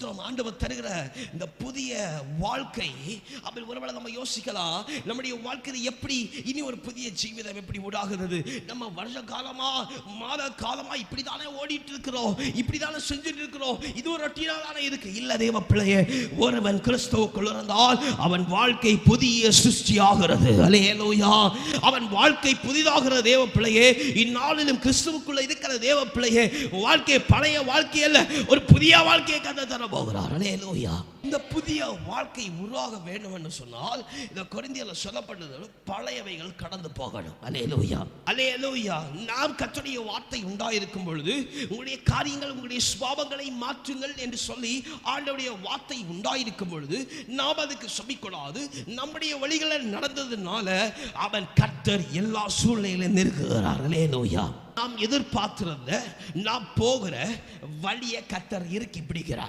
ஸ்தோத்திரம். ஆண்டவர் தருகிற இந்த புதிய வாழ்க்கை, அப்படி ஒருவேளை நம்ம யோசிக்கலாம், நம்முடைய வாழ்க்கையில் எப்படி இனி ஒரு புதிய ஜீவிதம் எப்படி உண்டாகிறது? நம்ம வருஷ காலமா மாத காலமா இப்படிதானே ஓடிட்டு இருக்கிறோம், இப்படிதானே செஞ்சுட்டு இருக்கிறோம், இது ஒரு ரொட்டீனா தானே இருக்கு. இல்ல தேவ பிள்ளையே, ஒருவன் கிறிஸ்துவுக்குள் இருந்தால் அவன் வாழ்க்கை புதிய சிருஷ்டியாகிறது. அல்லேலூயா. அவன் வாழ்க்கை புதிதாகிற தேவ பிள்ளையே. இந்நாளிலும் கிறிஸ்துவுக்குள்ள இருக்கிற தேவ பிள்ளையே, வாழ்க்கை பழைய வாழ்க்கை அல்ல, ஒரு புதிய வாழ்க்கையை கர்த்தர் தர போகிறார். அல்லேலூயா. இந்த புதிய வாழ்க்கை உருவாக வேண்டும் என்று சொன்னால் இந்த கொரிந்தியர்ல சொல்லப்பட்டது பழையவைகள் கடந்து போகணும். அல்லேலூயா, அல்லேலூயா. நாம் கர்த்தருடைய வார்த்தை உண்டாயிருக்கும் பொழுது உங்களுடைய காரியங்கள், உங்களுடைய சுபாவங்களை மாற்றுங்கள் என்று சொல்லி ஆண்டவருடைய வார்த்தை உண்டாயிருக்கும் பொழுது நாம் அதுக்கு செவிக்கொடாது நம்முடைய வழிகளில் நடந்ததுனால அவன் கர்த்தர் எல்லா சூழ்நிலையிலும் நிற்கிறார். அல்லேலூயா. நாம் எதிர்பார்த்திருந்த நாம் போகிற வழியை கர்த்தர் இறுக்கி பிடிக்கிறார்.